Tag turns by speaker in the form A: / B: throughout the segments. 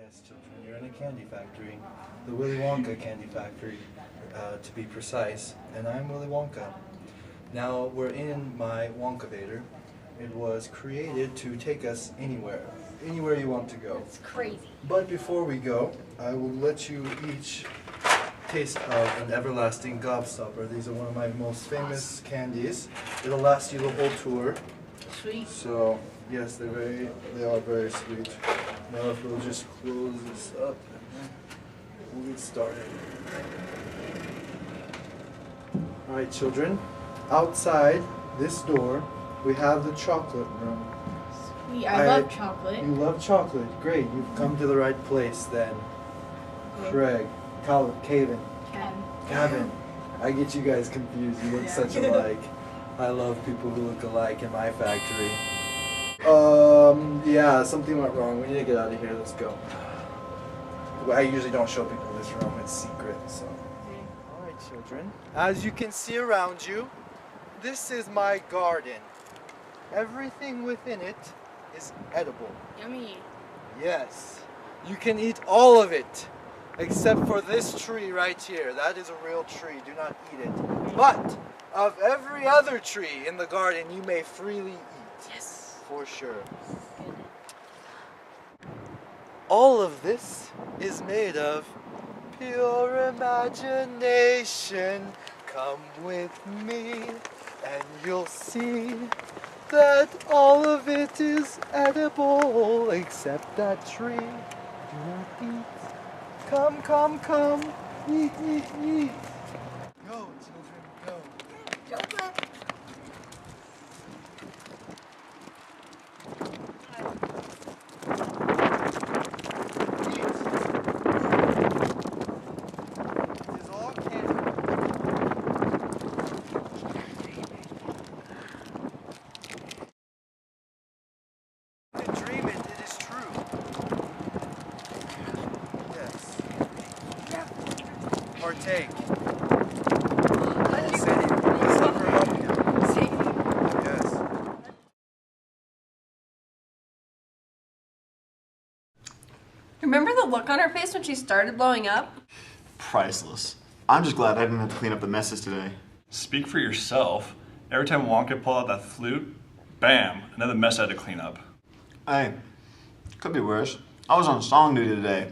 A: Yes, children, you're in a candy factory, the Willy Wonka candy factory, to be precise, and I'm Willy Wonka. Now, we're in my Wonkavator. It was created to take us anywhere you want to go.
B: That's crazy.
A: But before we go, I will let you each taste of an everlasting gobstopper. These are one of my most famous candies. It'll last you the whole tour.
B: Sweet.
A: So, yes, they are very sweet. Now if we'll just close this up, we'll get started. Alright children, outside this door, we have the chocolate room.
B: Sweet, I love chocolate.
A: You love chocolate, great. You've come to the right place then. Craig, Calvin, Gavin. I get you guys confused, you look such alike. I love people who look alike in my factory. Yeah, something went wrong. We need to get out of here. Let's go. I usually don't show people this room. It's secret, so. Alright, children. As you can see around you, this is my garden. Everything within it is edible.
B: Yummy.
A: Yes. You can eat all of it, except for this tree right here. That is a real tree. Do not eat it. But of every other tree in the garden, you may freely eat.
B: Yes.
A: For sure. All of this is made of pure imagination. Come with me and you'll see that all of it is edible except that tree. Do not eat. Come, come, come. Eat, eat, eat. Go, children, go.
B: Chocolate.
A: Partake. Yes.
C: Remember the look on her face when she started blowing up?
D: Priceless. I'm just glad I didn't have to clean up the messes today.
E: Speak for yourself. Every time Wonka pulled out that flute, bam, another mess I had to clean up.
D: Hey, could be worse. I was on song duty today.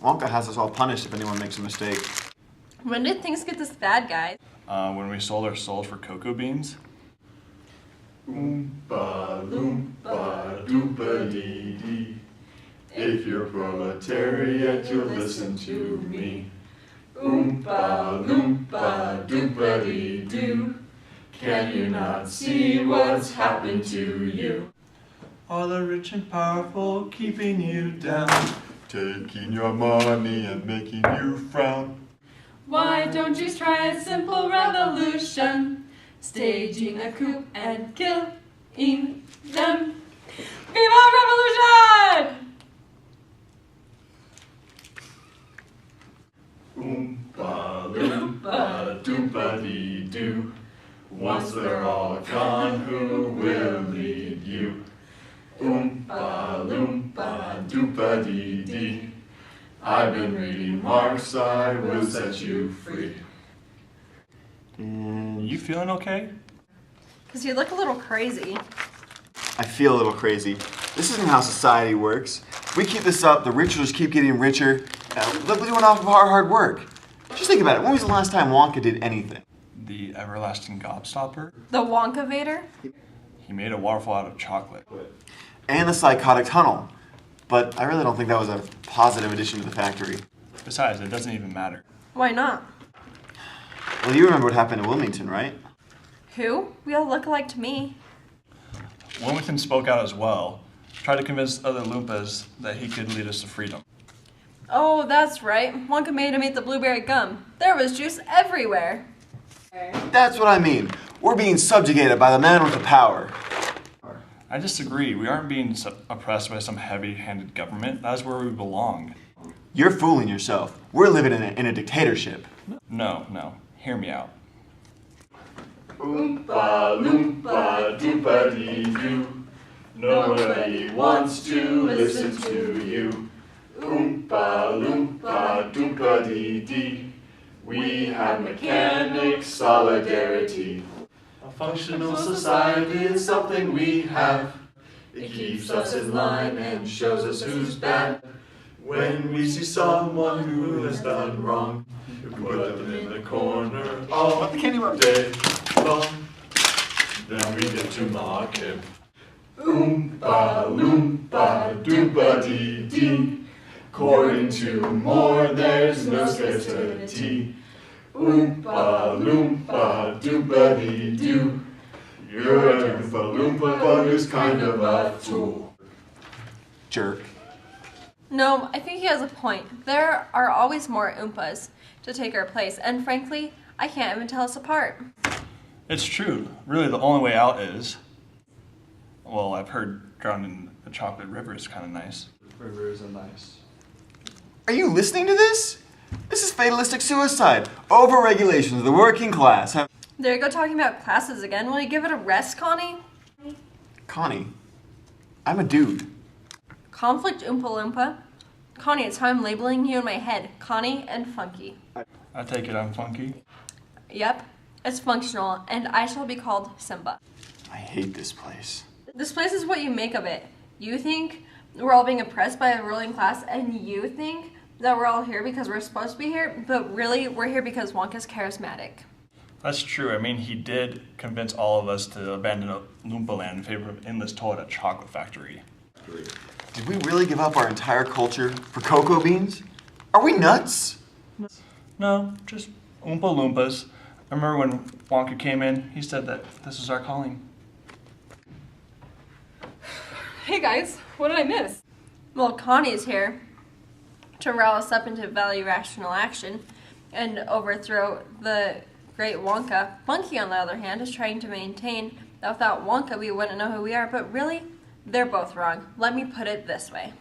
D: Wonka has us all punished if anyone makes a mistake.
C: When did things get this bad, guys?
E: When we sold our souls for cocoa beans.
F: Oompa Loompa Doompa-dee-dee. If you're proletariat, you'll listen to me. Oompa Loompa Doompa-dee-doo. Can you not see what's happened to you?
E: All the rich and powerful keeping you down,
F: Taking your money and making you frown.
G: Why don't you try a simple revolution? Staging a coup and killing them. Viva Revolution!
F: Oompa Loompa Doompa-dee-doo. Once they're all gone, who will lead you? Oompa Loompa Doompa-dee-dee. I've been reading Marx, I will set you free.
E: You feeling okay?
C: Because you look a little crazy.
D: I feel a little crazy. This isn't how society works. If we keep this up, the rich will just keep getting richer. They'll be doing off of our hard work. Just think about it. When was the last time Wonka did anything?
E: The everlasting gobstopper.
C: The Wonkavator?
E: He made a waterfall out of chocolate.
D: And the psychotic tunnel. But I really don't think that was a positive addition to the factory.
E: Besides, it doesn't even matter.
C: Why not?
D: Well, you remember what happened to Wilmington, right?
C: Who? We all look alike to me.
E: Wilmington spoke out as well. Tried to convince other Loompas that he could lead us to freedom.
C: Oh, that's right. Wonka made him eat the blueberry gum. There was juice everywhere.
D: That's what I mean. We're being subjugated by the man with the power.
E: I disagree. We aren't being oppressed by some heavy-handed government. That is where we belong.
D: You're fooling yourself. We're living in a dictatorship.
E: No. Hear me out.
F: Oompa Loompa Doompa-dee-doo. Nobody wants to listen to you. Oompa Oompa Loompa Doompa Dee Dee. We have mechanic solidarity. A functional society is something we have. It keeps us in line and shows us who's bad. When we see someone who has done wrong, we put them in the corner all day long. Then we get to mock him. Oompa Loompa Doompa Dee Dee. According to Moore, there's no scarcity. Oompa Loompa Doompa Dee Doo. You're a Oompa Loompa, but who's kind of a fool.
D: Jerk.
C: No, I think he has a point. There are always more Oompas to take our place, and frankly, I can't even tell us apart.
E: It's true. Really, the only way out is, well, I've heard drowning in the chocolate river is kind of nice.
F: Rivers are nice.
D: Are you listening to this? This is fatalistic suicide. Overregulation of the working class.
C: There you go talking about classes again. Will you give it a rest, Connie?
D: Connie, I'm a dude.
C: Conflict Oompa Loompa? Connie, it's how I'm labeling you in my head. Connie and Funky.
E: I take it I'm funky.
C: Yep, it's functional, and I shall be called Simba.
D: I hate this place.
C: This place is what you make of it. You think we're all being oppressed by a ruling class, and you think that we're all here because we're supposed to be here, but really, we're here because Wonka's charismatic.
E: That's true. I mean, he did convince all of us to abandon Loompa Land in favor of endless toil at a chocolate factory.
D: Did we really give up our entire culture for cocoa beans? Are we nuts?
E: No, just Oompa Loompas. I remember when Wonka came in, he said that this is our calling.
G: Hey guys, what did I miss?
C: Well, Connie's here to rile us up into value rational action and overthrow the great Wonka. Funky, on the other hand, is trying to maintain that without Wonka we wouldn't know who we are, but really, they're both wrong. Let me put it this way.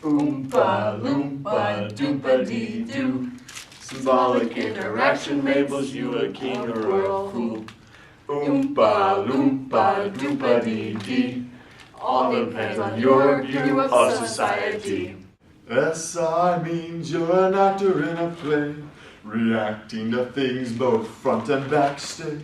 F: Oompa Loompa Doompa Dee Doo. Symbolic interaction labels you a king or a fool. Oompa Loompa Doompa Dee Dee. All depends on your view of society. SI means you're an actor in a play, reacting to things both front and backstage.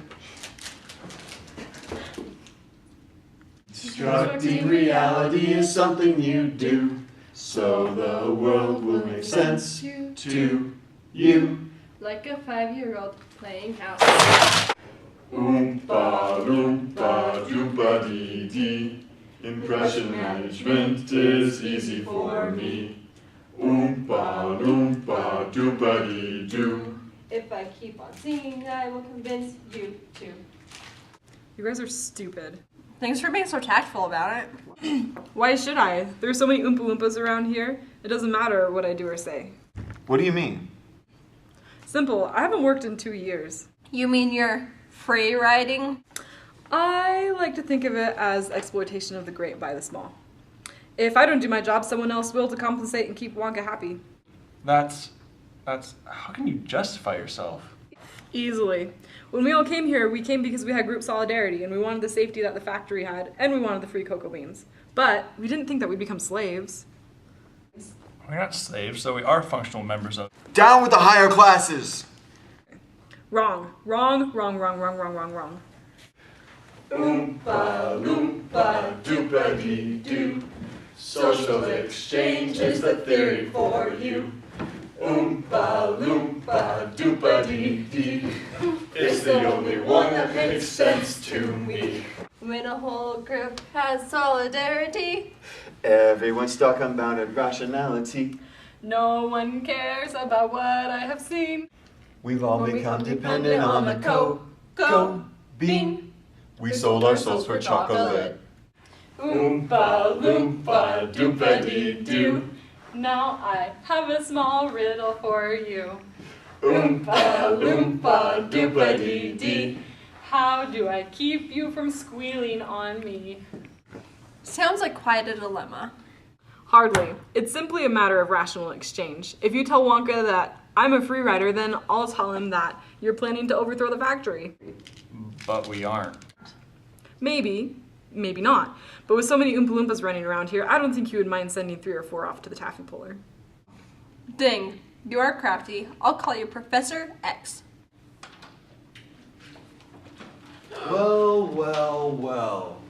F: Constructing reality is something you do, so the world will make sense to you.
C: Like a 5-year-old playing house.
F: Oompa Loompa Doompa Dee Dee. Impression management is easy for me. Oompa Loompa Doompa Dee Doo.
C: If I keep on singing, I will convince you to.
G: You guys are stupid.
C: Thanks for being so tactful about it.
G: Why should I? There's so many Oompa Loompas around here. It doesn't matter what I do or say.
D: What do you mean?
G: Simple, I haven't worked in 2 years.
C: You mean you're free riding?
G: I like to think of it as exploitation of the great by the small. If I don't do my job, someone else will to compensate and keep Wonka happy.
E: That's, how can you justify yourself?
G: Easily. When we all came here, we came because we had group solidarity and we wanted the safety that the factory had and we wanted the free cocoa beans. But we didn't think that we'd become slaves.
E: We're not slaves, so we are functional members of.
D: Down with the higher classes!
G: Wrong. Wrong, wrong, wrong, wrong, wrong, wrong, wrong.
F: Oompa Loompa Doompa Dee Doo. Social exchange is the theory for you. Oompa Loompa Doompa Dee Dee. It's the only one that makes sense to me.
C: When a whole group has solidarity.
D: Everyone's stuck on bounded rationality.
G: No one cares about what I have seen.
D: We've all
G: When we
D: become
G: become
D: dependent on the cocoa bean.
F: We sold our souls for chocolate. Oompa Loompa Doompa Dee Doo.
G: Now I have a small riddle for you.
F: Oompa Loompa Doompa Dee Dee.
G: How do I keep you from squealing on me?
C: Sounds like quite a dilemma.
G: Hardly. It's simply a matter of rational exchange. If you tell Wonka that I'm a free rider, then I'll tell him that you're planning to overthrow the factory.
E: But we aren't.
G: Maybe. maybe not. But with so many Oompa Loompas running around here, I don't think you would mind sending 3 or 4 off to the taffy puller.
C: Ding. You are crafty. I'll call you Professor X.
A: Well, well, well.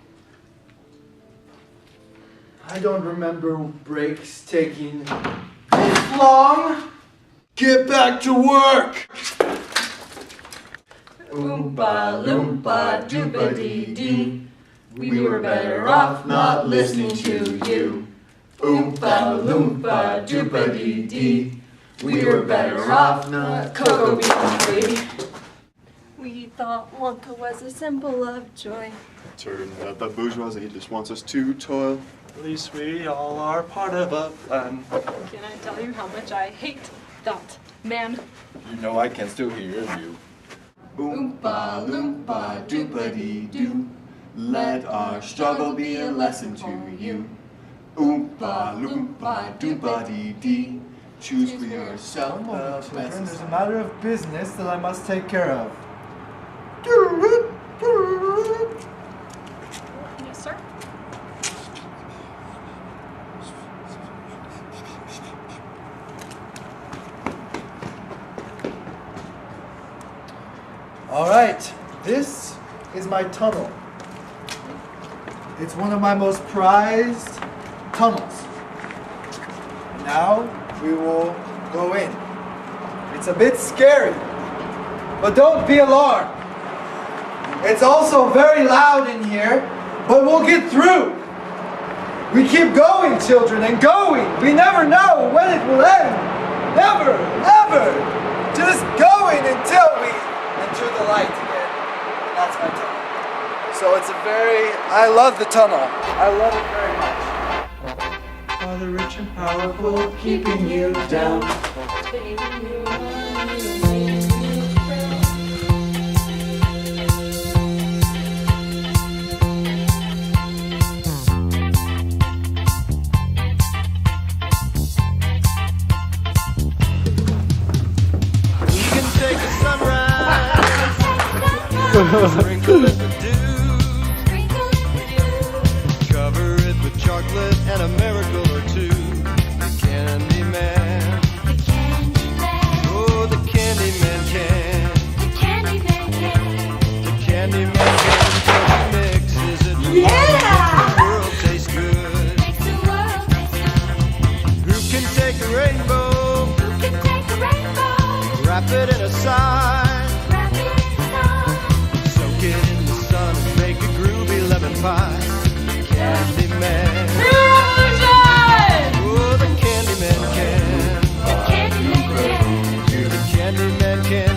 A: I don't remember breaks taking this long. Get back to work!
F: Oompa Loompa Doopa-Dee-Dee. We were better off not listening to you. Oompa Loompa Doopa-Dee-Dee. We were better off not cocoa beans free.
C: We thought Wonka was a symbol of joy.
D: Turns out the bourgeoisie just wants us to toil.
E: At least we all are part of a plan.
G: Can I tell you how much I hate that man?
F: You know I can still hear you. Oompa Loompa Doopa-Dee-Doo. Let our struggle be a lesson to you. Oompa Loompa Doopa-Dee-Dee. Choose for yourself the
A: Children, there's
F: best.
A: a matter of business that I must take care of.
G: Yes, sir.
A: All right, this is my tunnel. It's one of my most prized tunnels. Now we will go in. It's a bit scary, but don't be alarmed. It's also very loud in here, but we'll get through. We keep going, children, and going. We never know when it will end. Never, ever. Just going until we enter the light again. And that's my tunnel. So I love the tunnel. I love it very much.
F: Are the rich and powerful keeping you down?
A: We can take a sunrise, sprinkle it with dew, cover it with chocolate and a miracle or two. The Candy Man, oh, the Candy Man can. The Candy Man can mixes it with makes the world taste good. Who can take a rainbow? Wrap it in a sign. Soak it in the sun and make a groovy lemon pie. Candy Man. Oh, the Candy Man can. The Candy Man can